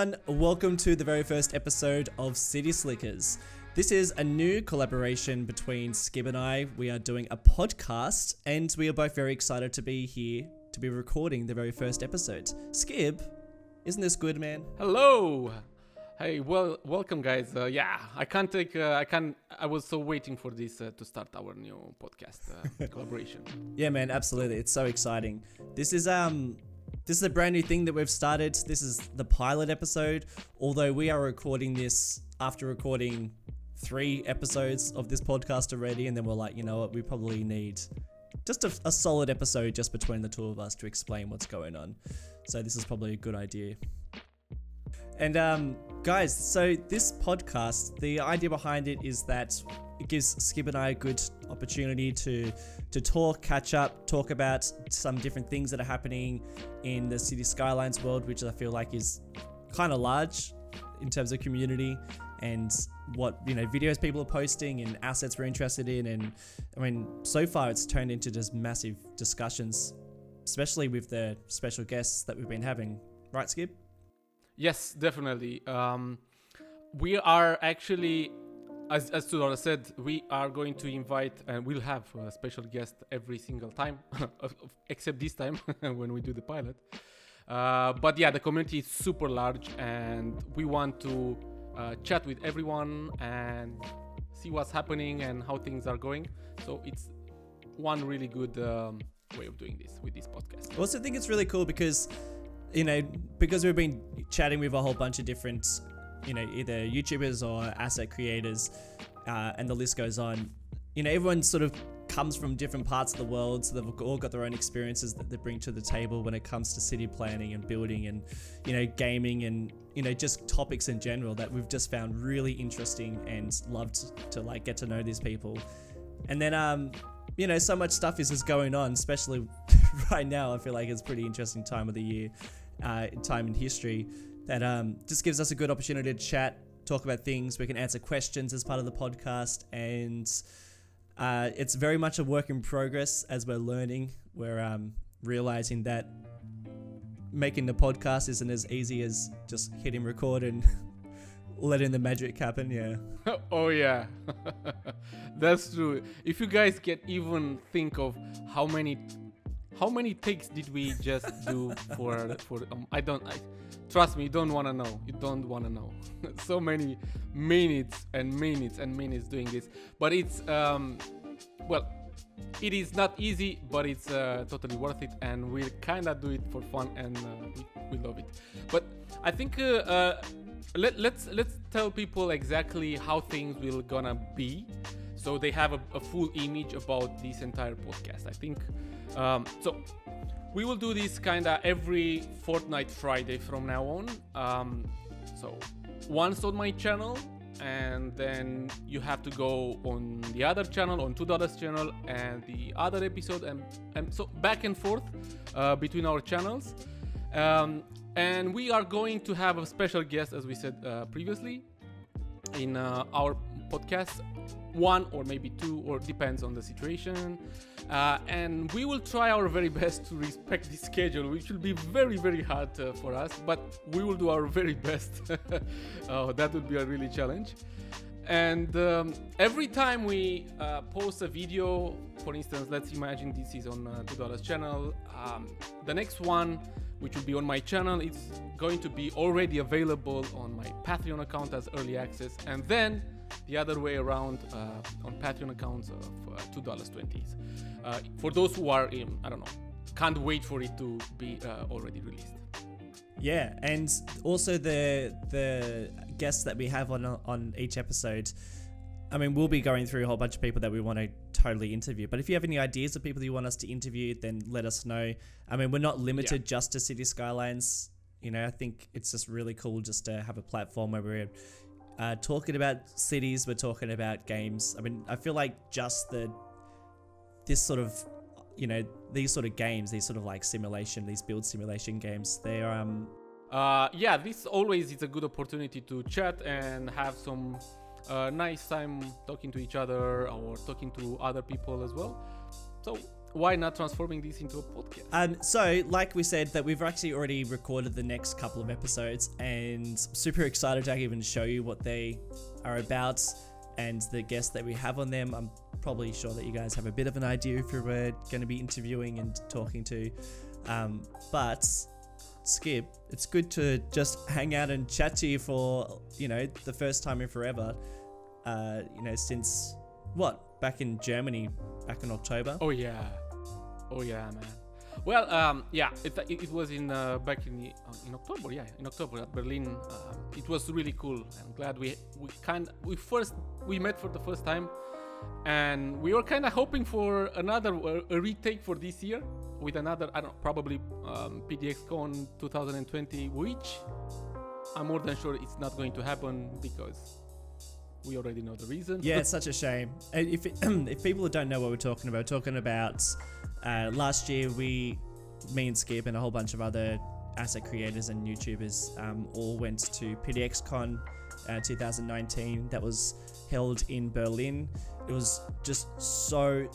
everyone, welcome to the very first episode of City Slickers. This is a new collaboration between Skib and I. We are doing a podcast and we are both very excited to be here to be recording the very first episode. Skib, isn't this good, man? Hello! Hey, well, welcome guys. I was so waiting for this to start our new podcast collaboration. Yeah, man, absolutely. It's so exciting. This is a brand new thing that we've started. This is the pilot episode, although we are recording this after recording 3 episodes of this podcast already, and then we're like, you know what, we probably need just a solid episode just between the two of us to explain what's going on. So this is probably a good idea. And guys, so this podcast, the idea behind it is that it gives Skib and I a good opportunity to talk, catch up, talk about some different things that are happening in the City Skylines world, which I feel like is kind of large in terms of community and what, you know, videos people are posting and assets we're interested in. And I mean, so far it's turned into just massive discussions, especially with the special guests that we've been having. Right, Skib? Yes, definitely. We are actually, as Tudor said, we are going to invite and we'll have a special guest every single time, except this time when we do the pilot. But yeah, the community is super large and we want to chat with everyone and see what's happening and how things are going. So it's one really good way of doing this with this podcast. I also think it's really cool because, you know, because we've been chatting with a whole bunch of different, you know, either YouTubers or asset creators, and the list goes on. You know, everyone sort of comes from different parts of the world, so they've all got their own experiences that they bring to the table when it comes to city planning and building and, you know, gaming and, you know, just topics in general that we've just found really interesting and loved to like get to know these people. And then, you know, so much stuff is just going on, especially right now. I feel like it's a pretty interesting time of the year, time in history, that just gives us a good opportunity to chat, talk about things. We can answer questions as part of the podcast, and it's very much a work in progress as we're learning. We're realizing that making the podcast isn't as easy as just hitting record and letting the magic happen. Yeah. Oh yeah, that's true. If you guys can even think of how many takes did we just do for trust me, you don't want to know. You don't want to know. So many minutes and minutes and minutes doing this, but it's well, it is not easy, but it's totally worth it, and we kind of do it for fun, and we love it. But I think let's tell people exactly how things will gonna be, so they have a full image about this entire podcast. I think so. We will do this kind of every fortnight Friday from now on. So once on my channel, and then you have to go on the other channel, on $2 channel, and the other episode, and so back and forth between our channels. And we are going to have a special guest, as we said previously, in our podcast. 1 or maybe 2, or depends on the situation, and we will try our very best to respect the schedule, which will be very, very hard for us, but we will do our very best. That would be a really challenge. And every time we post a video, for instance, let's imagine this is on $2 channel, the next one, which will be on my channel, it's going to be already available on my Patreon account as early access, and then the other way around on Patreon accounts of $2.20s. For those who are in, I don't know, can't wait for it to be already released. Yeah, and also the guests that we have on each episode, I mean, we'll be going through a whole bunch of people that we want to totally interview. But if you have any ideas of people you want us to interview, then let us know. I mean, we're not limited just to City Skylines. You know, I think it's just really cool just to have a platform where we're talking about cities, we're talking about games. I mean, I feel like just this sort of, you know, these sort of games, these sort of like simulation, these build simulation games, they are yeah, this always is a good opportunity to chat and have some nice time talking to each other or talking to other people as well. So why not transforming this into a podcast? So like we said, that we've actually already recorded the next couple of episodes, and super excited to even show you what they are about and the guests that we have on them. I'm probably sure that you guys have a bit of an idea if we're going to be interviewing and talking to. But Skip, it's good to just hang out and chat to you for, you know, the first time in forever. You know, since what? Back in Germany, back in October. Oh yeah, man. Well, yeah, it was in back in October. Yeah, in October at Berlin. It was really cool. I'm glad we met for the first time, and we were kind of hoping for a retake for this year with another, I don't know, probably PDXCon 2020, which I'm more than sure it's not going to happen because we already know the reason. Yeah, it's such a shame. If people don't know what we're talking about last year me and Skip and a whole bunch of other asset creators and YouTubers all went to PDXCon 2019. That was held in Berlin. It was just so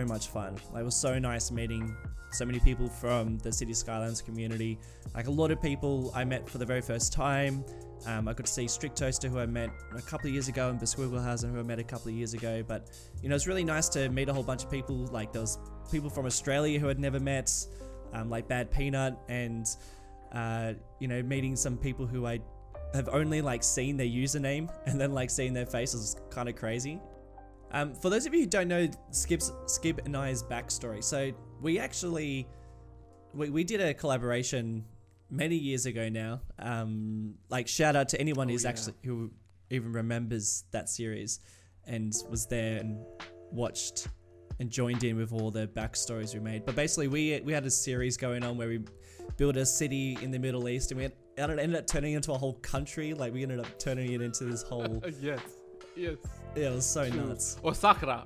much fun. Like, it was so nice meeting so many people from the City Skylines community. Like, a lot of people I met for the very first time. I could see Strict Toaster, who I met a couple of years ago, and Beswigglehausen, who I met a couple of years ago. But, you know, it's really nice to meet a whole bunch of people. Like, there was people from Australia who I'd never met, like Bad Peanut, and, you know, meeting some people who I have only, like, seen their username, and then, like, seeing their faces is kind of crazy. For those of you who don't know Skip and I's backstory, so we actually, we did a collaboration many years ago now. Like, shout out to anyone who even remembers that series and was there and watched and joined in with all the backstories we made. But basically, we had a series going on where we built a city in the Middle East, and it ended up turning into a whole country. Like, we ended up turning it into this whole yes. Yeah, it was so nuts. Osaka,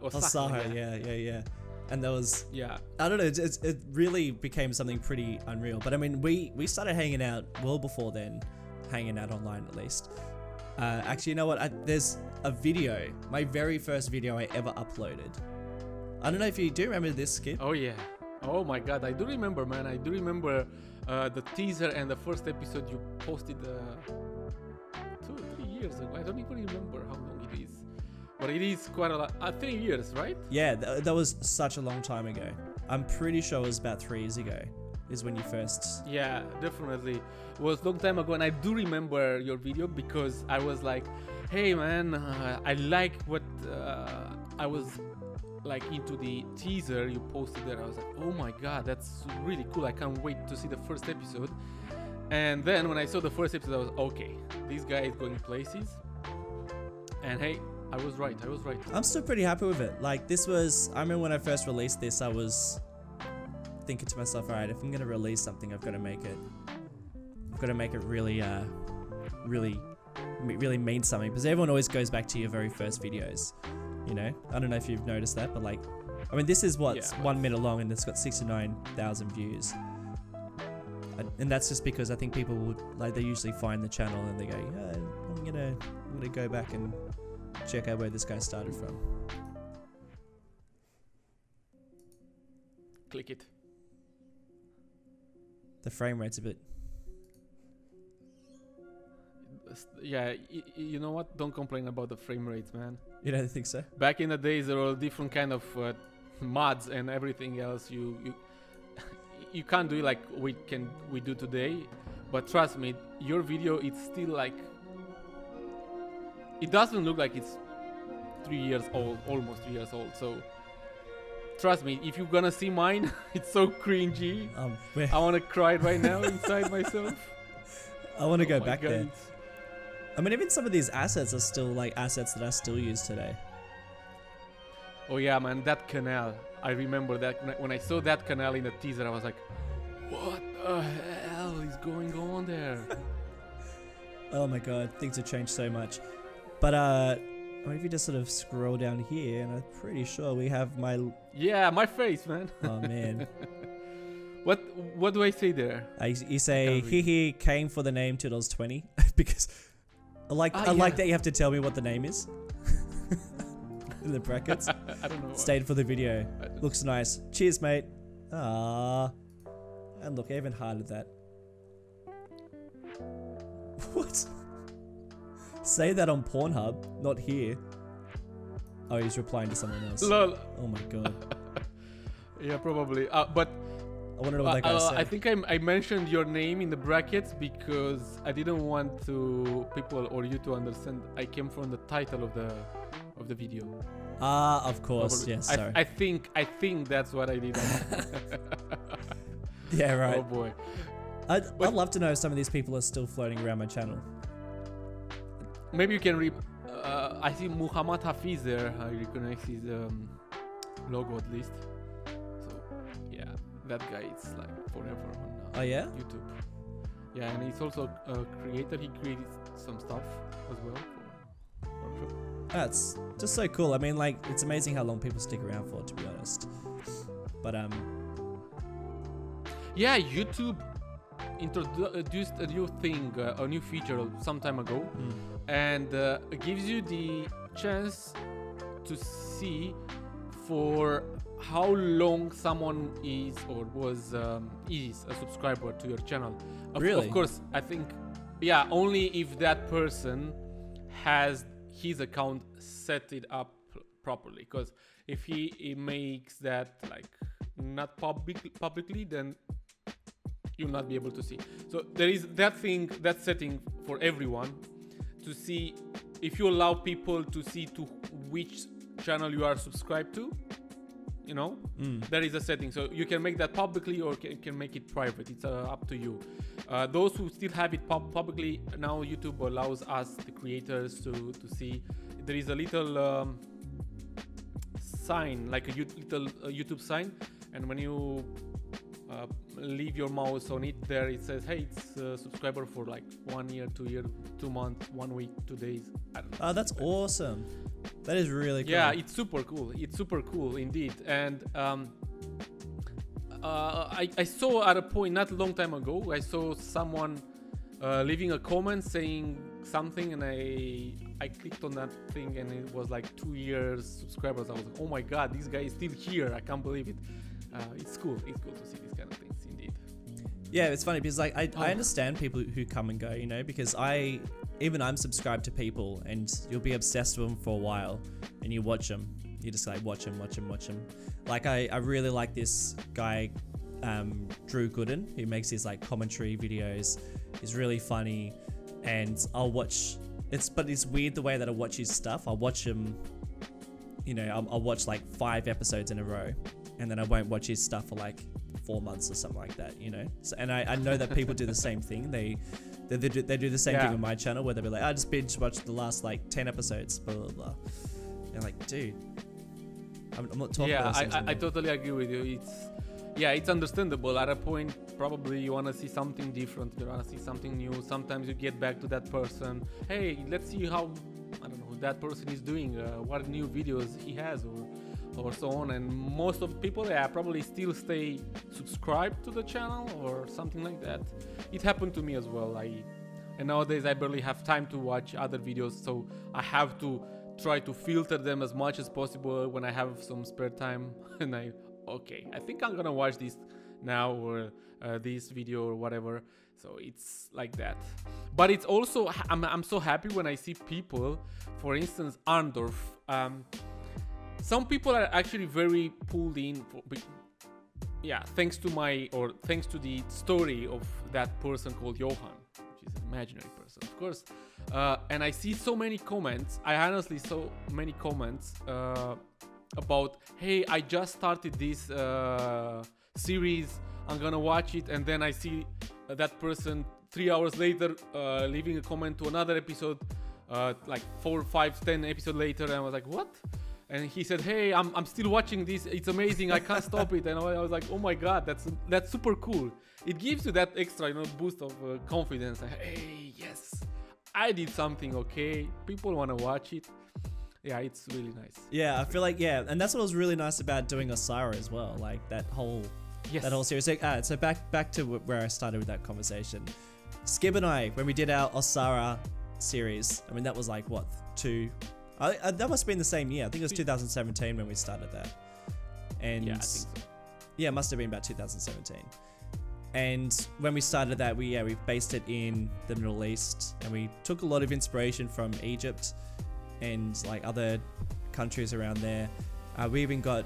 yeah. And there was, yeah, I don't know, it really became something pretty unreal. But I mean, we started hanging out well before then, hanging out online at least. Actually, you know what? There's a video, my very first video I ever uploaded. I don't know if you do remember this, Skip. Oh yeah. Oh my god, I do remember, man. I do remember the teaser and the first episode you posted 2 or 3 years ago. I don't even remember how long it is. But it is quite a lot. 3 years, right? Yeah, that was such a long time ago. I'm pretty sure it was about 3 years ago is when you first... Yeah, definitely. It was a long time ago, and I do remember your video because I was like, hey man, I like what I was like into the teaser you posted there. I was like, oh my god, that's really cool. I can't wait to see the first episode. And then when I saw the first episode, I was okay, this guy is going places. And hey, I was right. I'm still pretty happy with it. Like, this was, I remember when I first released this, I was thinking to myself, all right, if I'm going to release something, I've got to make it really, really mean something, because everyone always goes back to your very first videos, you know? I don't know if you've noticed that, but like, I mean, this is 1 minute long and it's got 69,000 views. And that's just because I think people would, like, they usually find the channel and they go, yeah, I'm gonna go back and check out where this guy started from. Click it. The frame rate's a bit... Yeah, you know what? Don't complain about the frame rates, man. You don't think so? Back in the days, there were different kind of mods and everything else. You can't do it like we do today. But trust me, your video, it's still like... It doesn't look like it's 3 years old, almost 3 years old. So trust me, if you're gonna see mine, it's so cringy. I want to cry right now inside myself. I want to go back there. I mean, even some of these assets are still like assets that I still use today. Oh yeah, man, that canal. I remember that when I saw that canal in the teaser, I was like, what the hell is going on there? Oh my god, things have changed so much. But I mean, if you just sort of scroll down here, and I'm pretty sure we have my... Yeah, my face, man. Oh man. What do I say there? You say, he came for the name $2.20 because I like that you have to tell me what the name is in the brackets. I don't know. Stayed for the video. Looks nice. Cheers, mate. Ah. And look, I even hearted that. What? Say that on Pornhub, not here. Oh, he's replying to someone else. Lol. Oh my god. Yeah, probably. But I want to know what that guy said. I think I mentioned your name in the brackets because I didn't want people or you to understand. I came from the title of the video. Ah, of course. Probably. Yes. Sorry. I think that's what I did. Yeah. Right. Oh boy. I'd love to know if some of these people are still floating around my channel. Maybe you can read. I see Muhammad Hafiz there. I recognize his logo at least. So yeah, that guy is like forever on Oh yeah? YouTube. Yeah, and he's also a creator. He created some stuff as well for workshop. That's just so cool. I mean, like, it's amazing how long people stick around for, to be honest. But yeah, YouTube introduced a new thing, a new feature some time ago, and it gives you the chance to see for how long someone is or was is a subscriber to your channel. Really? Of course, I think, yeah, only if that person has his account set it up properly. Because if he makes that like not publicly, then you'll not be able to see. So there is that thing, that setting for everyone to see. If you allow people to see to which channel you are subscribed to, you know, there is a setting. So you can make that publicly or can make it private. It's up to you. Those who still have it publicly, now YouTube allows us, the creators, to see. There is a little sign, like a little YouTube sign, and when you leave your mouse on it, there it says, hey, it's a subscriber for like 1 year, 2 years, 2 months, 1 week, 2 days. I don't know. oh, that's awesome. That is really cool. Yeah, it's super cool. It's super cool indeed. And I saw at a point not a long time ago, I saw someone leaving a comment saying something, and I clicked on that thing, and it was like 2 years subscribers. I was like, oh my god, this guy is still here. I can't believe it. It's cool. It's cool to see these kind of things indeed. Yeah, it's funny because like I understand people who come and go, you know, because I'm subscribed to people, and you'll be obsessed with them for a while, and you watch them. You just like watch them. Like I really like this guy, Drew Gooden, who makes these like commentary videos. He's really funny, and I'll watch. But it's weird the way that I watch his stuff. I'll watch him, you know, I'll watch like 5 episodes in a row, and then I won't watch his stuff for like 4 months or something like that, you know. So, and I know that people do the same thing. They do the same thing on my channel, where they'll be like, I just binge watched the last like 10 episodes, blah blah blah. And like, dude, I'm not talking about those things I totally agree with you. It's understandable. At a point, probably you want to see something different. You want to see something new. Sometimes you get back to that person. Hey, let's see how, I don't know, that person is doing. What new videos he has, or so on. And most of the people, probably still stay subscribed to the channel or something like that. It happened to me as well. And nowadays I barely have time to watch other videos, so I have to try to filter them as much as possible when I have some spare time. And I think I'm gonna watch this now, or this video or whatever. So it's like that. But it's also, I'm so happy when I see people, for instance, Arndorf. Some people are actually very pulled in, thanks to the story of that person called Johan, which is an imaginary person, of course. And I see so many comments. I honestly saw many comments about, hey, I just started this series, I'm gonna watch it, and then I see that person 3 hours later leaving a comment to another episode, like 4, 5, 10 episodes later, and I was like, what? And he said, hey, I'm still watching this, it's amazing, I can't stop it. And I was like, oh my god, that's super cool. It gives you that extra, boost of confidence. Like, hey, yes, I did something okay, people want to watch it. Yeah, it's really nice. Yeah, I feel like, and that's what was really nice about doing Osara as well, like that whole series. So back to where I started with that conversation. Skib and I, when we did our Osara series, I mean, that was like, what, that must have been the same year. I think it was 2017 when we started that. And Yeah, I think so. yeah, it must have been about 2017. And when we started that, we based it in the Middle East, and we took a lot of inspiration from Egypt and like other countries around there. We even got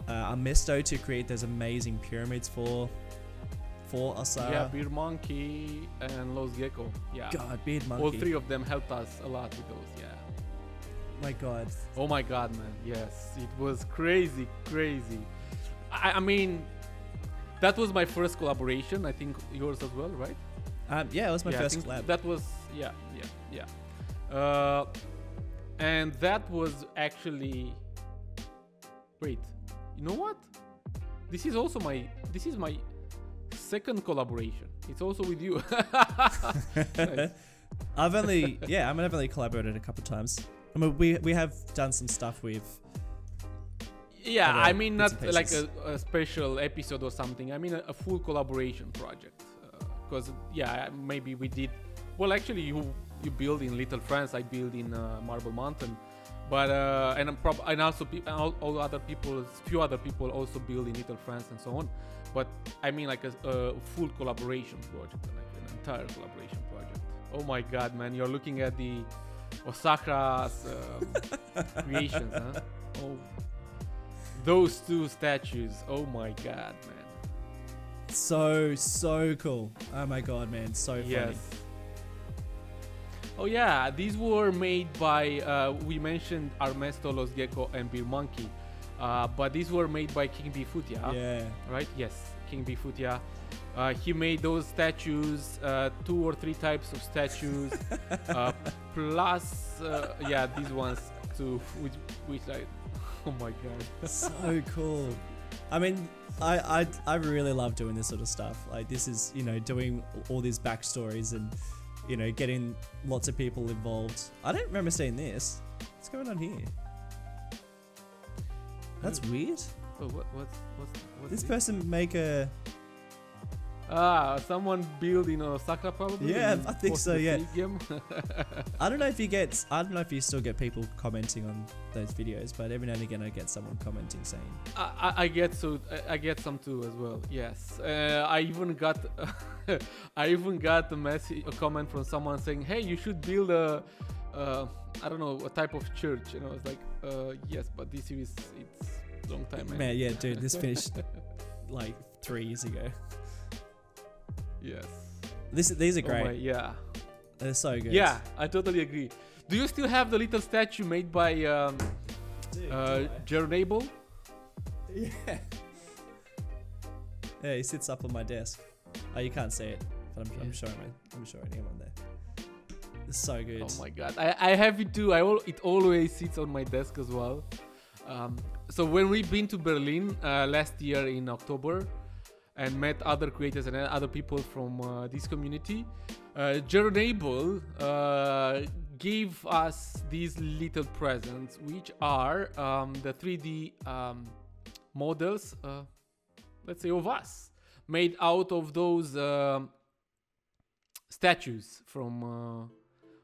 Amesto to create those amazing pyramids for Osara. Yeah, Beard Monkey and Los Gecko. Yeah. God, Beard Monkey. All three of them helped us a lot with those. Yeah. My God. Oh my God, man. Yes, it was crazy. I mean, that was my first collaboration. I think yours as well, right? Yeah, it was my I first think collab. That was and that was actually. Wait, you know what? This is my second collaboration. It's also with you. Nice. I've only collaborated a couple times. I mean, we have done some stuff with. Yeah, I mean, bits not and like pieces. a special episode or something. I mean, a full collaboration project. Because maybe we did. Well, actually, you build in Little France. I build in Marble Mountain. But and also all other people, few other people also build in Little France and so on. But I mean, like a full collaboration project, like an entire collaboration project. Oh my God, man! You're looking at the Osaka's creations, huh? Oh, those two statues. Oh my God, man! So cool. Oh my God, man! So funny. Yes. Oh yeah, these were made by we mentioned Armesto, Los Gecko, and Beer Monkey, but these were made by King Bifutia. Yeah. Right? Yes, King Bifutia. He made those statues, 2 or 3 types of statues, plus these ones too, which I, oh my God, So cool. I mean, I really love doing this sort of stuff. Like this is, doing all these backstories and, getting lots of people involved. I don't remember seeing this. What's going on here? That's weird. Oh, what's This person make a... someone build in Osaka probably. Yeah, I think so. Yeah. Game. I don't know if you still get people commenting on those videos, but every now and again I get someone commenting saying, I get some too as well. Yes, I even got a comment from someone saying, "Hey, you should build a type of church." And I was like, "Yes, but this is it's long time." man, yeah, dude, this finished like 3 years ago. Yes. These are great. Yeah. They're so good. Yeah, I totally agree. Do you still have the little statue made by Jernable? Yeah. Yeah, he sits up on my desk. Oh, you can't see it, but I'm showing anyone there. It's so good. Oh my God, I have it too. It always sits on my desk as well. So when we've been to Berlin last year in October, and met other creators and other people from this community, Jernable gave us these little presents, which are the 3D models, let's say, of us, made out of those statues from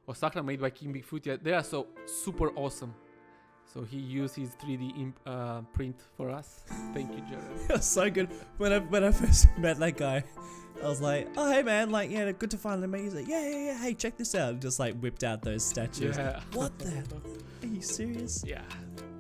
Osaka, made by King Bifutia. They are so super awesome. So he used his 3D print for us. Thank you, Jared. It was so good. When I first met that guy, I was like, "Oh hey man, like yeah, good to finally meet you." He's like, "Yeah. Hey, check this out." And just like whipped out those statues. Yeah. What the? Are you serious? Yeah.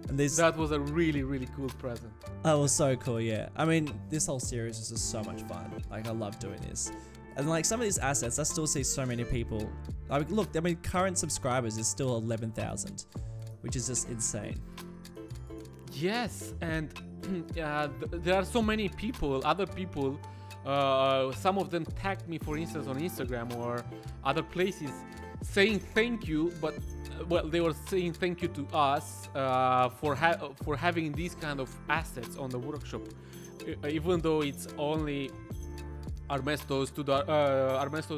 And that was a really cool present. That was so cool. Yeah. I mean, this whole series is just so much fun. Like I love doing this. And like some of these assets, I still see so many people. Like, look, I mean, current subscribers is still 11,000. Which is just insane. Yes, and there are so many people, other people, some of them tagged me, for instance, on Instagram or other places, saying thank you, but they were saying thank you to us for having these kind of assets on the workshop, even though it's only Armesto's,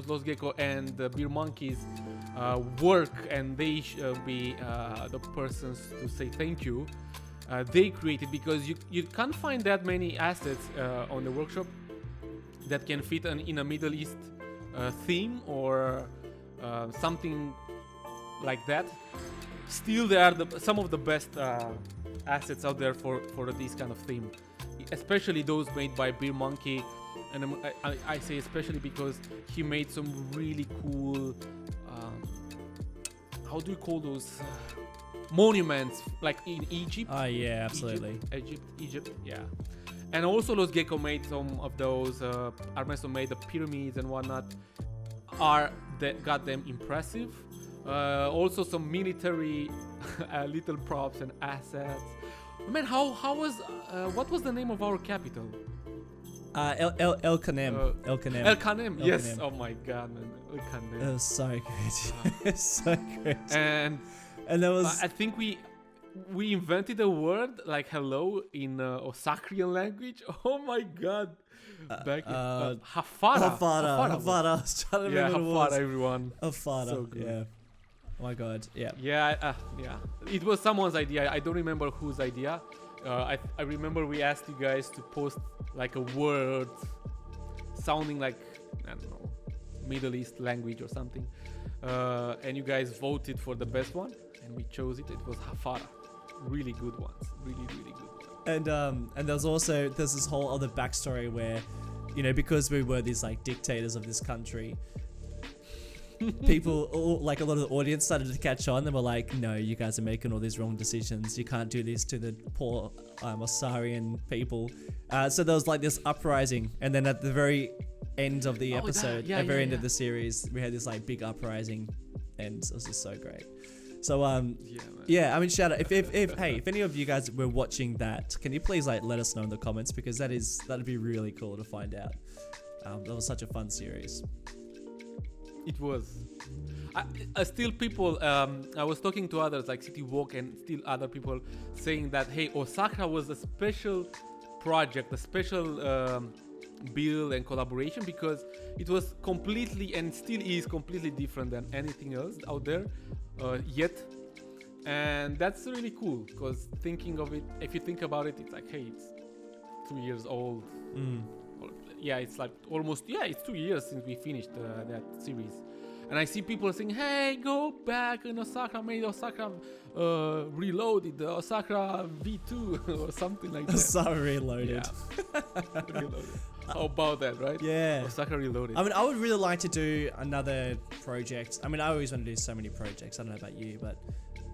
Los Gecko, and Beer Monkey's work, and they should be the persons to say thank you. They created, because you can't find that many assets on the workshop that can fit in a Middle East theme or something like that. Still, they are some of the best assets out there for this kind of theme, especially those made by Beer Monkey. And I say especially because he made some really cool, how do you call those, monuments, like in Egypt. Oh yeah, absolutely. Egypt, yeah. And also Los Gecko made some of those, Armesto made the pyramids and whatnot, got them impressive. Also some military little props and assets. Man, what was the name of our capital? El Kanem. El Kanem. El Kanem, yes. Oh my god, man. El Kanem. It was so good. It's so good. And there was... I think we invented a word like hello in Osacrian language. Oh my god. Back Hafara. Hafara. I was trying to remember what it was. Everyone. Hafara. So good. Yeah. Oh my god. Yeah. Yeah. It was someone's idea. I don't remember whose idea. I remember we asked you guys to post like a word sounding like, I don't know, Middle East language or something. And you guys voted for the best one, and we chose it. It was Hafara. Really good ones. Really, really good ones. And there's this whole other backstory where, because we were these like dictators of this country, people, like a lot of the audience started to catch on. They were like, no, you guys are making all these wrong decisions. You can't do this to the poor Osarian people. So there was like this uprising. And then at the very end of the episode, at the very end of the series, we had this like big uprising. And it was just so great. So, yeah, I mean, shout out. If any of you guys were watching that, can you please like let us know in the comments? Because that'd be really cool to find out. That was such a fun series. It was. Still people, I was talking to others like City Walk and still other people saying that, hey, Osaka was a special project, a special build and collaboration because it was completely and still is completely different than anything else out there yet. And that's really cool because thinking of it, if you think about it, it's like, hey, it's 2 years old. Yeah, it's like almost, it's 2 years since we finished that series. And I see people saying, hey, go back, and Osaka made Osaka Reloaded, the Osaka V2 or something like that. Osaka Reloaded. Yeah. Reloaded. How about that, right? Yeah. Osaka Reloaded. I mean, I would really like to do another project. I mean, I always want to do so many projects. I don't know about you, but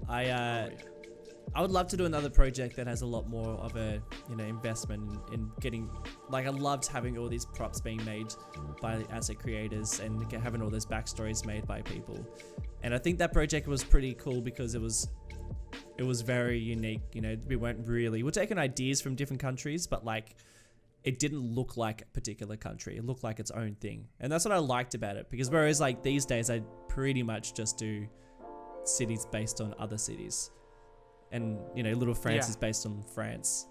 I would love to do another project that has a lot more of a, investment in getting, like I loved having all these props being made by asset creators and having all those backstories made by people. And I think that project was pretty cool because it was very unique. We're taking ideas from different countries, but like it didn't look like a particular country. It looked like its own thing. And that's what I liked about it, because whereas like these days I pretty much just do cities based on other cities. And Little France is based on France,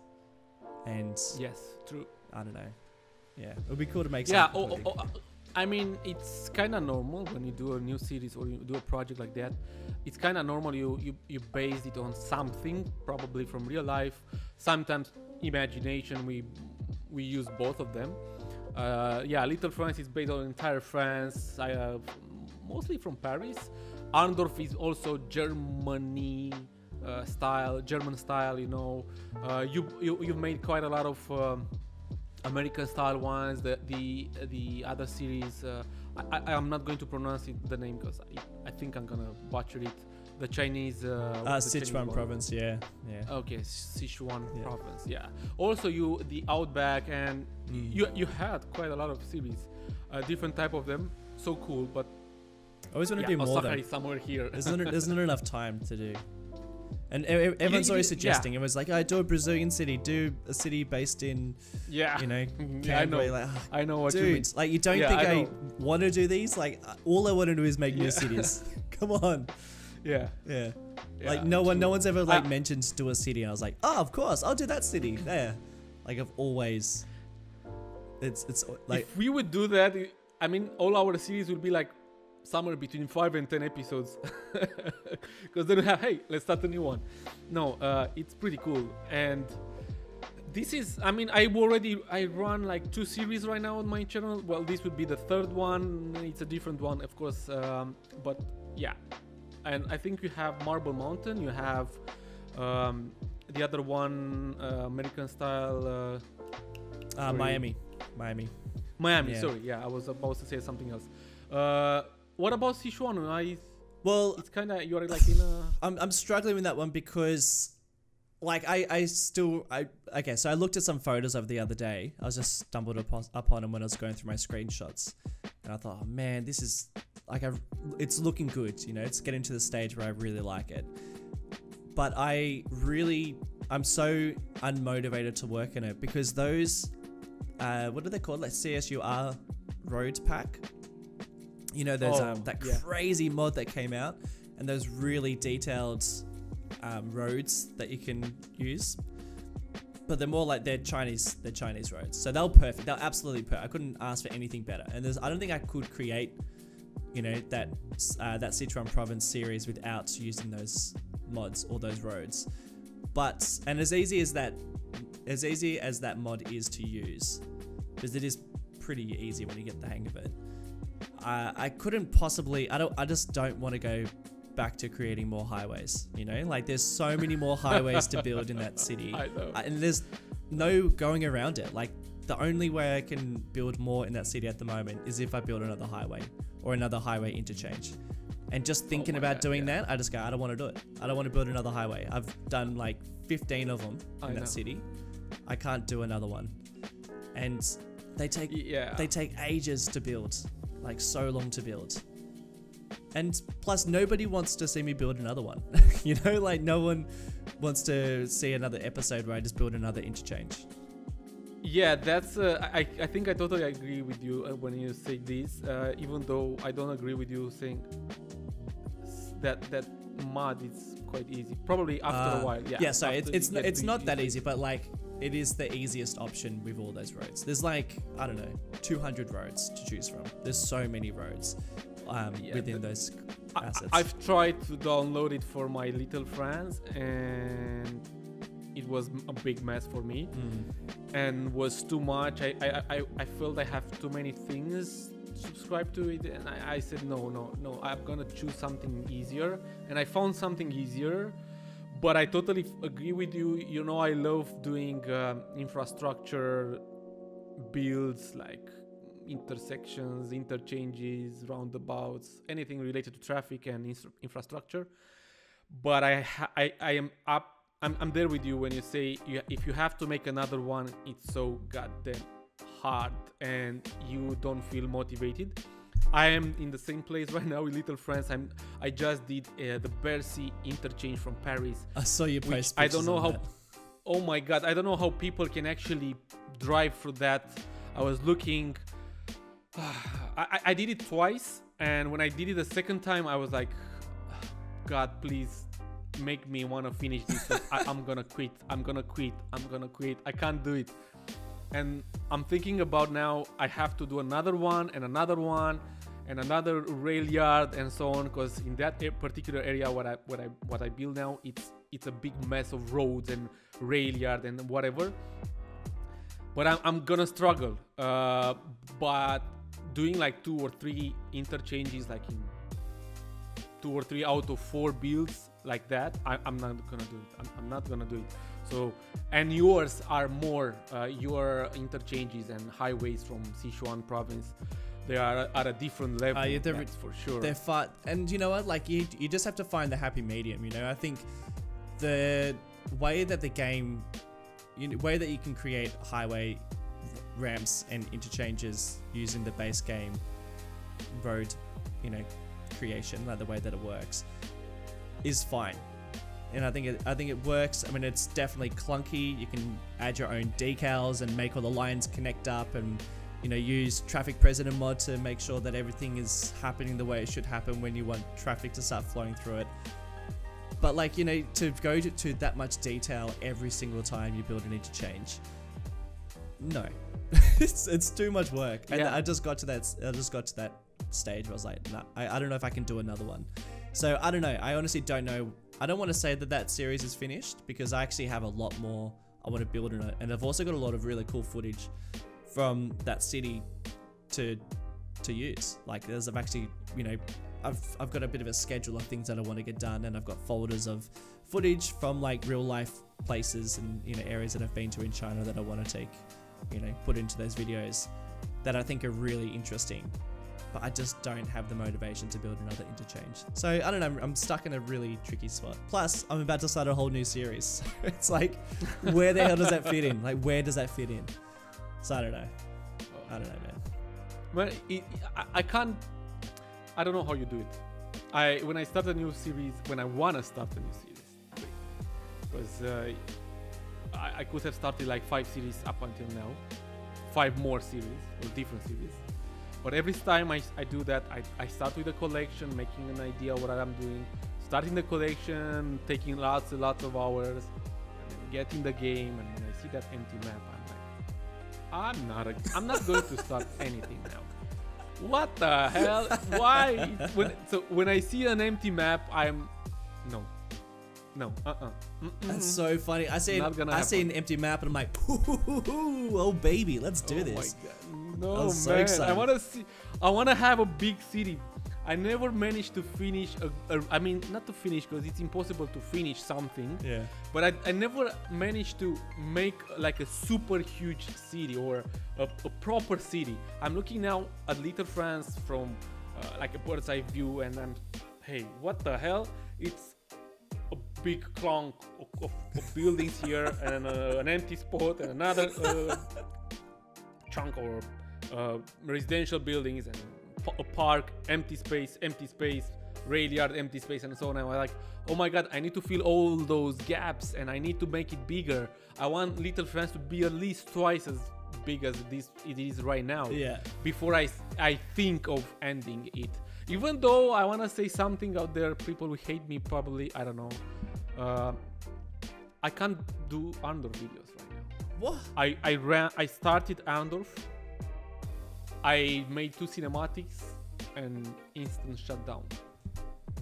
and yes, true. I don't know. Yeah, it would be cool to make. Something I mean, it's kind of normal when you do a new series or you do a project like that. It's kind of normal. You base it on something, probably from real life. Sometimes imagination. We use both of them. Little France is based on entire France. Mostly from Paris. Arndorf is also Germany. German style, you've made quite a lot of American style ones. The other series, I'm not going to pronounce the name because I think I'm gonna butcher it. The Chinese, Sichuan province, yeah. Okay, Sichuan province, yeah. Also, the Outback, and you had quite a lot of series, different type of them. So cool, but I always want to do more. Osaka is somewhere here. There's not enough time to do. And everyone's always suggesting. It was like, do a Brazilian city, do a city based in, Canberra. Like, I know what dude, you mean. Like, you don't think I want to do these? Like, all I want to do is make new cities. Come on. Yeah. Like, no one's ever like mentioned do a city. And I was like, of course, I'll do that city. There. Like, I've always. It's like. If we would do that, I mean, all our series would be like somewhere between 5 and 10 episodes, because then we have, hey, let's start a new one. No, it's pretty cool. And this is, I mean, I run like 2 series right now on my channel. Well, this would be the 3rd one. It's a different one, of course, but yeah. And I think you have Marble Mountain, you have the other one, American style. Miami. Yeah. Sorry, yeah, I was about to say something else. What about Sichuan? Well, it's kind of, you're like in a. I'm struggling with that one because, like, okay, so I looked at some photos of the other day. I was just stumbled upon them when I was going through my screenshots, and I thought, oh man, this is like, it's looking good. You know, it's getting to the stage where I really like it. But I'm so unmotivated to work in it because those, what are they called? Like CSUR road pack. You know, those crazy mod that came out, and those really detailed roads that you can use. But they're more like they're Chinese roads, so they're perfect. They're absolutely perfect. I couldn't ask for anything better. And I don't think I could create, you know, that Sichuan province series without using those mods or those roads. But as easy as that mod is to use, because it is pretty easy when you get the hang of it. I couldn't possibly. I just don't want to go back to creating more highways. You know, like there's so many more highways to build in that city. I know. And there's no going around it. Like the only way I can build more in that city at the moment is if I build another highway or another highway interchange. And just thinking about doing that, I just go, I don't want to do it. I don't want to build another highway. I've done like 15 of them in that city. I can't do another one. And they take ages to build, like so long to build. And plus nobody wants to see me build another one. You know, like no one wants to see another episode where I just build another interchange. Yeah, that's I think I totally agree with you when you say this, even though I don't agree with you saying that mod is quite easy. Probably after a while. Yeah, so it's not that easy, but like it is the easiest option with all those roads. There's like, I don't know, 200 roads to choose from. There's so many roads within those assets. I've tried to download it for my little friends, and it was a big mess for me, and was too much. I felt I have too many things subscribe to it, and I said no, I'm gonna choose something easier, and I found something easier. But I totally agree with you. You know, I love doing infrastructure builds, like intersections, interchanges, roundabouts, anything related to traffic and infrastructure. But I'm there with you when you say if you have to make another one, it's so goddamn hard and you don't feel motivated. I am in the same place right now with little friends. I just did the Bercy interchange from Paris. I saw you post. I don't know how. Oh my god! I don't know how people can actually drive through that. I was looking. I did it twice, and when I did it the second time, I was like, God, please make me want to finish this. I'm gonna quit. I'm gonna quit. I can't do it. And I'm thinking about now I have to do another one and another one and another rail yard and so on, because in that particular area what I build now, it's a big mess of roads and rail yard and whatever. But I'm gonna struggle. But doing like 2 or 3 interchanges, like in 2 or 3 out of 4 builds like that, I'm not gonna do it. I'm not gonna do it. So, and yours are more your interchanges and highways from Sichuan province, they are at a different level. That's for sure. They're far, and you know what? Like you just have to find the happy medium. You know, I think the way that the game, way that you can create highway ramps and interchanges using the base game road, creation, like the way that it works, is fine. And I think it works. I mean, it's definitely clunky. You can add your own decals and make all the lines connect up, and use traffic president mod to make sure that everything is happening the way it should happen when you want traffic to start flowing through it. But like, to go to that much detail every single time you build an interchange, no, it's too much work. And I just got to that stage where I was like, nah, I don't know if I can do another one. So I don't know. I honestly don't know. I don't want to say that series is finished, because I actually have a lot more I want to build in it, and I've also got a lot of really cool footage from that city to use. Like I've actually I've got a bit of a schedule of things that I want to get done, and I've got folders of footage from like real life places and areas that I've been to in China that I want to take, put into those videos that I think are really interesting. But I just don't have the motivation to build another interchange. So I don't know, I'm stuck in a really tricky spot. Plus, I'm about to start a whole new series. It's like, where the hell does that fit in? Like, where does that fit in? So I don't know. I don't know, man. But I can't. I don't know how you do it. When I start a new series, when I wanna start a new series, because I could have started like 5 series up until now, 5 more series or different series. But every time I do that, I start with a collection, making an idea what I'm doing, starting the collection, taking lots and lots of hours, and then getting the game. And when I see that empty map, I'm like, I'm not going to start anything now. What the hell? Why? When I see an empty map, I'm no. That's so funny. I see an empty map and I'm like, oh baby, let's do this. My God. No, man. So excited. I want to have a big city. I never managed to finish I mean, not to finish because it's impossible to finish something. Yeah. But I never managed to make like a super huge city or a proper city. I'm looking now at Little France from like a bird's eye view, and hey, what the hell? It's a big clunk of buildings here and an empty spot and another chunk or residential buildings and a park, empty space, rail yard, empty space, and so on. I'm like, oh my God, I need to fill all those gaps and I need to make it bigger. I want Little France to be at least twice as big as it is right now. Yeah. Before I think of ending it. Even though I want to say something out there, people will hate me probably, I don't know. I can't do Andor videos right now. What? I started Andor. I made 2 cinematics and instant shutdown.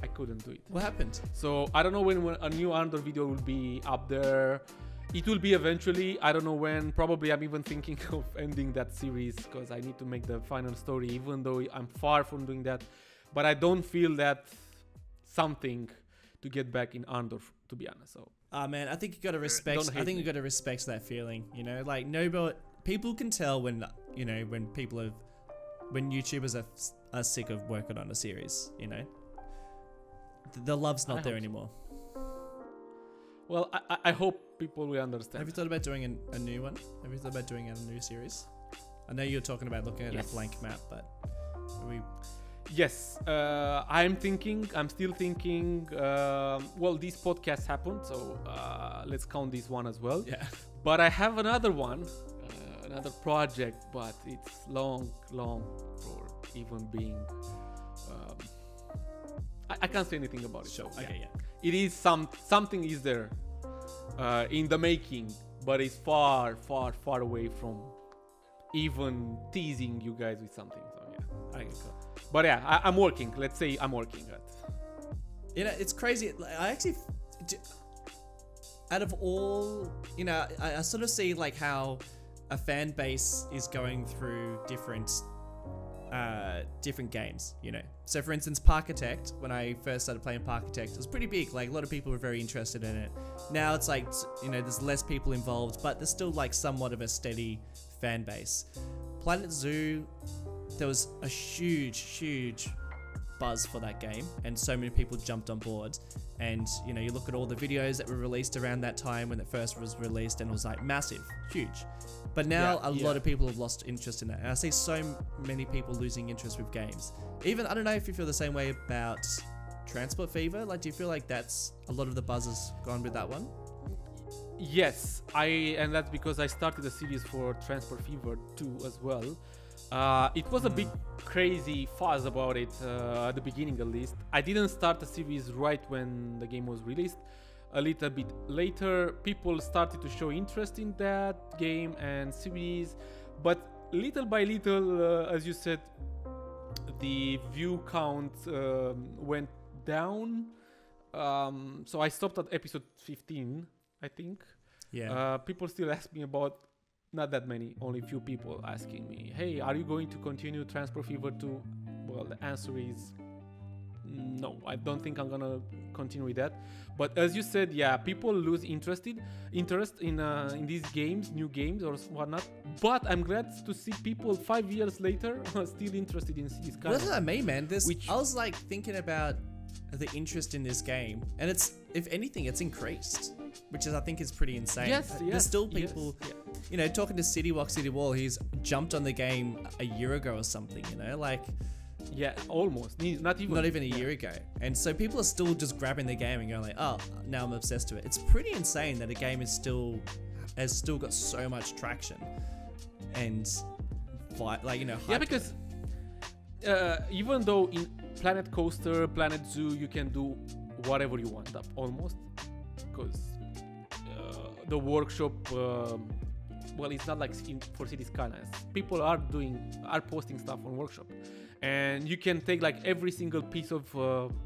I couldn't do it. What happened? So I don't know when a new Andor video will be up there. It will be eventually. I don't know when. Probably I'm even thinking of ending that series because I need to make the final story, even though I'm far from doing that. But I don't feel that something to get back in Andor, to be honest. So. Man, I think you gotta respect. I think you gotta respect that feeling. Like people can tell when when YouTubers are sick of working on a series. The love's not there anymore. Well, I hope people will understand. Have you thought about doing a new one? Have you thought about doing a new series? I know you're talking about looking at a blank map, but Yes, I'm still thinking, well, these podcasts happened, so let's count this one as well. Yeah. But I have another one, another project, but it's long for even being, I can't say anything about it. Sure, okay, yeah. It is something is there in the making, but it's far away from even teasing you guys with something, so yeah. Okay, cool. But yeah, I'm working. Let's say I'm working at. It's crazy. I actually, out of all, I sort of see like how a fan base is going through different games. So for instance, Parkitect. When I first started playing Parkitect, it was pretty big. Like a lot of people were very interested in it. Now it's like there's less people involved, but there's still like somewhat of a steady fan base. Planet Zoo. There was a huge buzz for that game, and so many people jumped on board. And you look at all the videos that were released around that time when it first was released, and it was like massive, huge. But now a lot of people have lost interest in that, and I see so many people losing interest with games. Even I don't know if you feel the same way about Transport Fever. Like, do you feel like that's a lot of the buzz has gone with that one? Yes, and that's because I started a series for Transport Fever 2 as well. It was a big crazy fuss about it at the beginning, at least. I didn't start the series right when the game was released. A little bit later, people started to show interest in that game and series, but little by little, as you said, the view count went down. So I stopped at episode 15, I think. Yeah. People still ask me about. Not that many, only few people asking me, hey, are you going to continue Transport Fever 2? Well, the answer is no, I don't think I'm gonna continue with that. But as you said, yeah, people lose interest in these games, new games or whatnot. But I'm glad to see people 5 years later still interested in Cities Skylines. What does that mean, man? I was like thinking about the interest in this game, and it's, if anything, it's increased, which is, I think, is pretty insane. There's still people, you know, talking to City Wall, he's jumped on the game a year ago or something, you know, like. Yeah, almost. Not even a year ago. And so people are still just grabbing the game and going like, oh, now I'm obsessed with it. It's pretty insane that a game has still got so much traction. And like, you know, yeah, because even though in Planet Coaster, Planet Zoo, you can do whatever you want up almost, because the workshop, well, it's not like for City Skylines. People are posting stuff on workshop. And you can take like every single piece of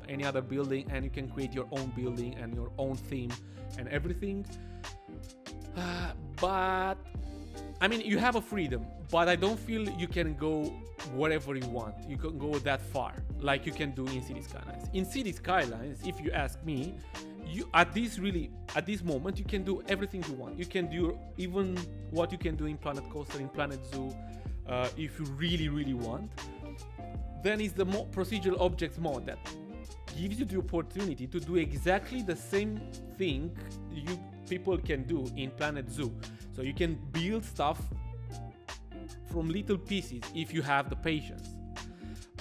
any other building, and you can create your own building and your own theme and everything. But I mean, you have a freedom, but I don't feel you can go wherever you want. You can go that far like you can do in City Skylines. In City Skylines, if you ask me, at this moment, you can do everything you want. You can do even what you can do in Planet Coaster, in Planet Zoo, if you really want. Then is the procedural objects mode that gives you the opportunity to do exactly the same thing people can do in Planet Zoo. So you can build stuff from little pieces if you have the patience,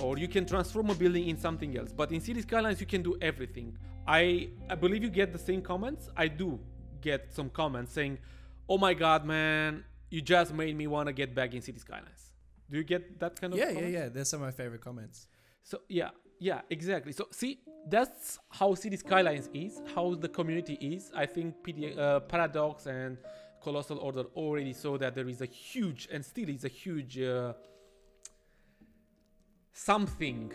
or you can transform a building in something else. But in City Skylines, you can do everything. I believe you get the same comments. I do get some comments saying, "Oh my God, man, you just made me want to get back in City Skylines." Do you get that kind of comments? Yeah. They're some of my favorite comments. So yeah, exactly. So see, that's how City Skylines is, how the community is. I think Paradox and Colossal Order already saw that there is a huge, and still is a huge something.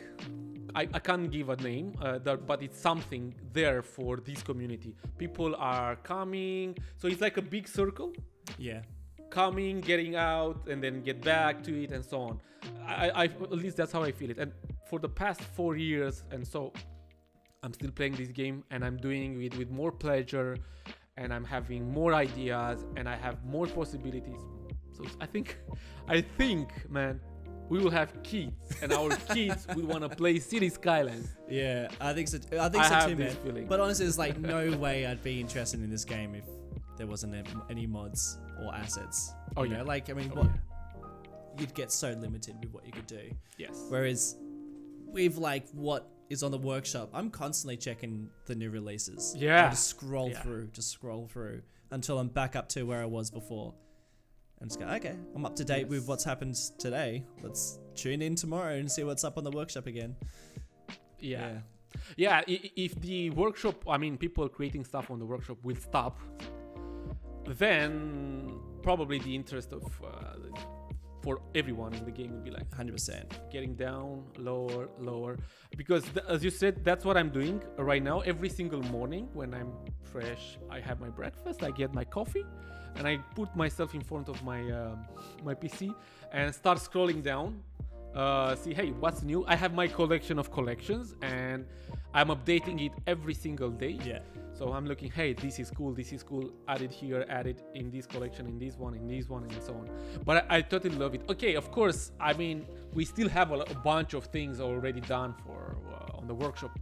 I can't give a name, but it's something there for this community. People are coming, so it's like a big circle. Yeah. Coming, getting out, and then get back to it, and so on. I at least that's how I feel it. And for the past 4 years, and so I'm still playing this game, and I'm doing it with more pleasure, and I'm having more ideas, and I have more possibilities. So I think, man, we will have kids, and our kids will want to play City Skylines. Yeah, I think so. I think so too, man. Feeling. But honestly, there's like no way I'd be interested in this game if there wasn't any mods or assets. You know? Like, I mean, you'd get so limited with what you could do. Yes. Whereas with like what is on the workshop, I'm constantly checking the new releases. Yeah. I just scroll through until I'm back up to where I was before. And just go, okay, I'm up to date with what's happened today. Let's tune in tomorrow and see what's up on the workshop again. Yeah, if the workshop, I mean, people creating stuff on the workshop will stop, then probably the interest of for everyone in the game will be like 100% getting down, lower, because as you said, that's what I'm doing right now. Every single morning when I'm fresh, I have my breakfast, I get my coffee, and I put myself in front of my my PC and start scrolling down, see, hey, what's new. I have my collection of collections, and I'm updating it every single day. Yeah. So I'm looking, hey, this is cool, added here, added in this collection, in this one, and so on. But I totally love it. Okay, of course, I mean, we still have a bunch of things already done for on the workshop.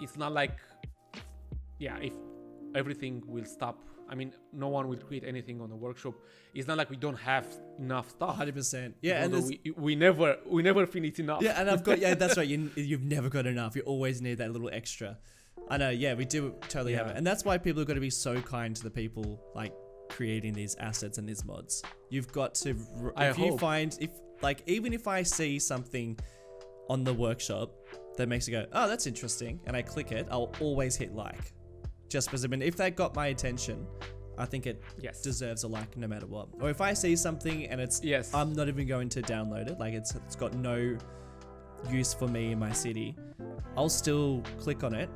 It's not like, if everything will stop, I mean, no one will create anything on the workshop. It's not like we don't have enough stuff. 100%. Yeah, and we never finish enough. Yeah, and I've got that's right. You've never got enough. You always need that little extra. I know. Yeah, we do totally have it, and that's why people have got to be so kind to the people like creating these assets and these mods. You've got to. Even if I see something on the workshop that makes you go, oh, that's interesting, and I click it, I'll always hit like. Just because, I mean, if that got my attention, I think it deserves a like no matter what. Or if I see something and it's, I'm not even going to download it, like it's got no use for me in my city, I'll still click on it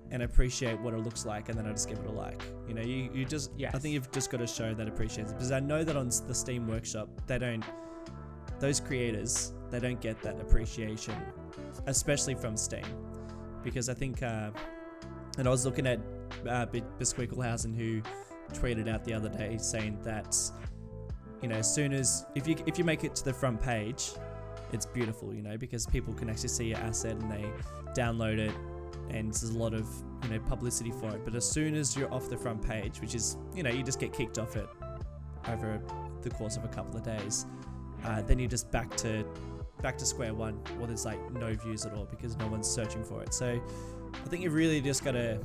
and appreciate what it looks like, and then I just give it a like. You know, you just, I think you've just got to show that appreciation, because I know that on the Steam Workshop, those creators, they don't get that appreciation especially from Steam, because I think, and I was looking at Bisquicklehazen, who tweeted out the other day saying that, you know, as soon as if you make it to the front page, it's beautiful, you know, because people can actually see your asset and they download it, and there's a lot of, you know, publicity for it. But as soon as you're off the front page, which is, you know, you just get kicked off it over the course of a couple of days, then you're just back to square one, or there's like no views at all because no one's searching for it. So I think you really just gotta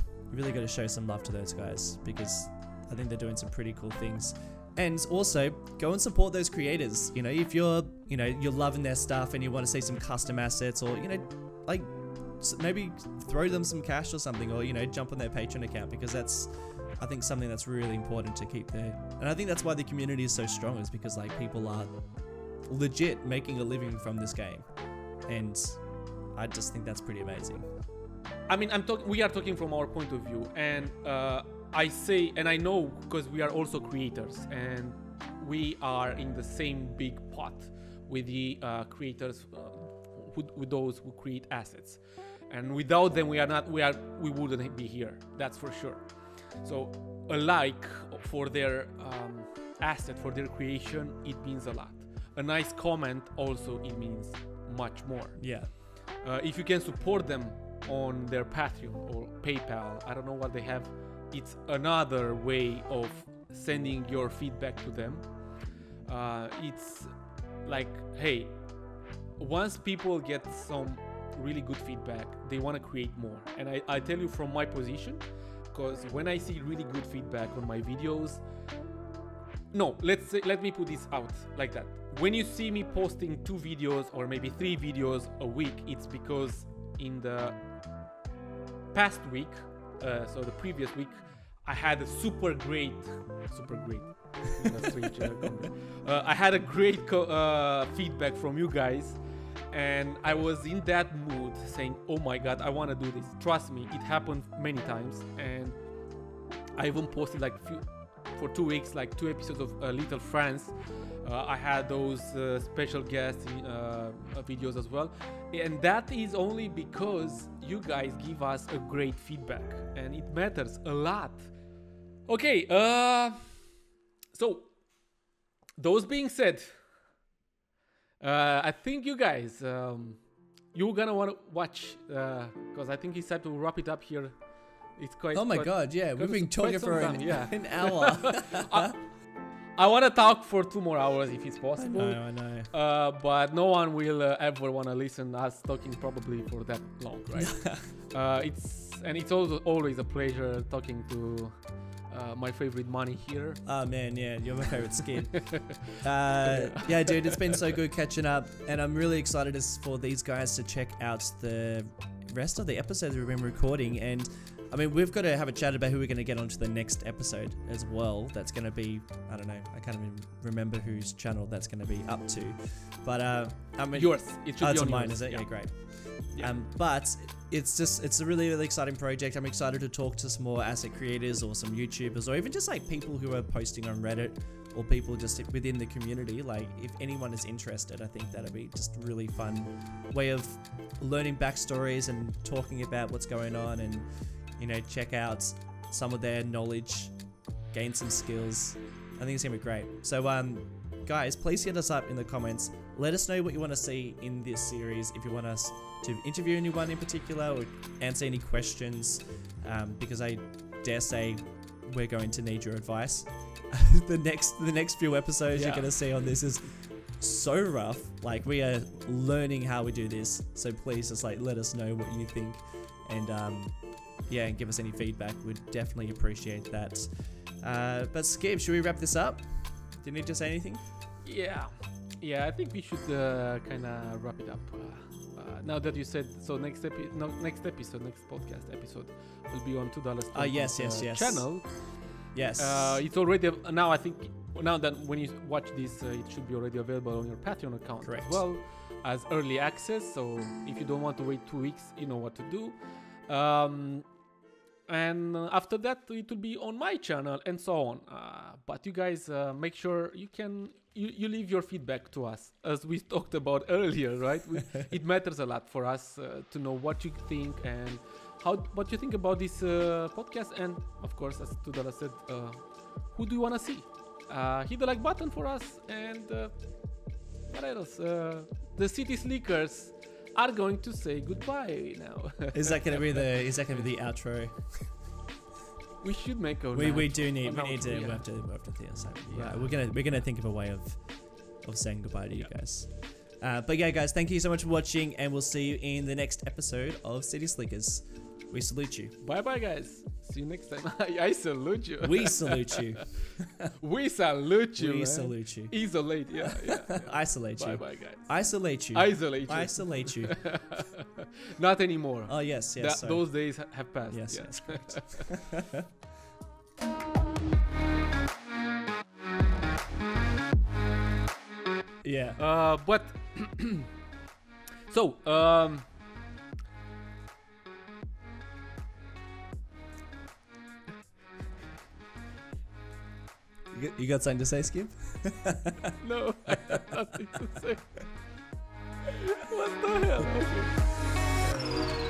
show some love to those guys, because I think they're doing some pretty cool things. And also go and support those creators. You know, if you're loving their stuff and you want to see some custom assets, or, you know, like maybe throw them some cash or something, or, you know, jump on their Patreon account, because that's, I think, something that's really important to keep there. And I think that's why the community is so strong, is because like people are legit making a living from this game, and I just think that's pretty amazing. I mean, we are talking from our point of view, and I say, and I know because we are also creators, and we are in the same big pot with the creators, with those who create assets, and without them we wouldn't be here, that's for sure. So a like for their asset, for their creation, it means a lot. A nice comment also, it means much more. Yeah. If you can support them on their Patreon or PayPal, I don't know what they have, it's another way of sending your feedback to them. It's like, hey, once people get some really good feedback, they want to create more. And I tell you from my position, because when I see really good feedback on my videos, no, let me put this out like that. When you see me posting 2 videos or maybe 3 videos a week, it's because in the past week, so the previous week, I had a super great, I had a great feedback from you guys, and I was in that mood saying, oh my god, I want to do this. Trust me, it happened many times, and I even posted like for 2 weeks, like 2 episodes of Little France. I had those special guest videos as well, and that is only because you guys give us a great feedback, and it matters a lot. Okay, so those being said, I think you guys, you're gonna want to watch, because I think it's time to wrap it up here. It's quite. Oh my god, yeah, we've been talking for an hour. I want to talk for 2 more hours if it's possible. I know. But no one will ever want to listen us talking probably for that long, right? It's also always a pleasure talking to my favorite money here. Oh man, yeah, you're my favorite Skib. Yeah, dude, it's been so good catching up, and I'm really excited for these guys to check out the rest of the episodes we've been recording. And I mean, we've got to have a chat about who we're going to get onto the next episode as well. That's going to be, I don't know, I can't even remember whose channel that's going to be up to. But I mean, yours. It should be on mine, yours. is it? Yeah, yeah, great. Yeah. But it's a really, really exciting project. I'm excited to talk to some more asset creators or some YouTubers, or even just like people who are posting on Reddit, or people just within the community. Like, if anyone is interested, I think that'd be just a really fun way of learning backstories and talking about what's going on, and, you know, check out some of their knowledge, gain some skills. I think it's gonna be great. So guys, please hit us up in the comments. Let us know what you want to see in this series. If you want us to interview anyone in particular, or answer any questions, because I dare say we're going to need your advice. the next few episodes you're gonna see on this is so rough. Like, we are learning how we do this. So please just like let us know what you think, and yeah, and give us any feedback. We'd definitely appreciate that. But Skib, should we wrap this up? Do you need to say anything? Yeah, I think we should kind of wrap it up. Now that you said so, next podcast episode will be on $2 yes. channel. Yes. It's already now. I think now that when you watch this, it should be already available on your Patreon account. Correct. As well as early access. So if you don't want to wait 2 weeks, you know what to do. and after that it will be on my channel and so on. But you guys make sure you leave your feedback to us, as we talked about earlier, right? It matters a lot for us to know what you think and what you think about this podcast, and of course, as Tudela said, who do you want to see? Hit the like button for us, and what else? The City Slickers are going to say goodbye now. Is that going to be the outro? We should make a. We need to. Yeah. We have to think of something. Yeah, we're gonna think of a way of saying goodbye to you guys. But yeah, guys, thank you so much for watching, and we'll see you in the next episode of City Slickers. We salute you. Bye bye, guys. See you next time. I salute you. We salute you. We salute you. We man. salute you. Isolate. Yeah. Isolate you. Bye bye, guys. Isolate you. Isolate you. Isolate you. Not anymore. Oh yes. Those days have passed. Yes. Correct. Yeah. But so You got something to say, Skip? no, I have nothing to say. What the hell? Okay.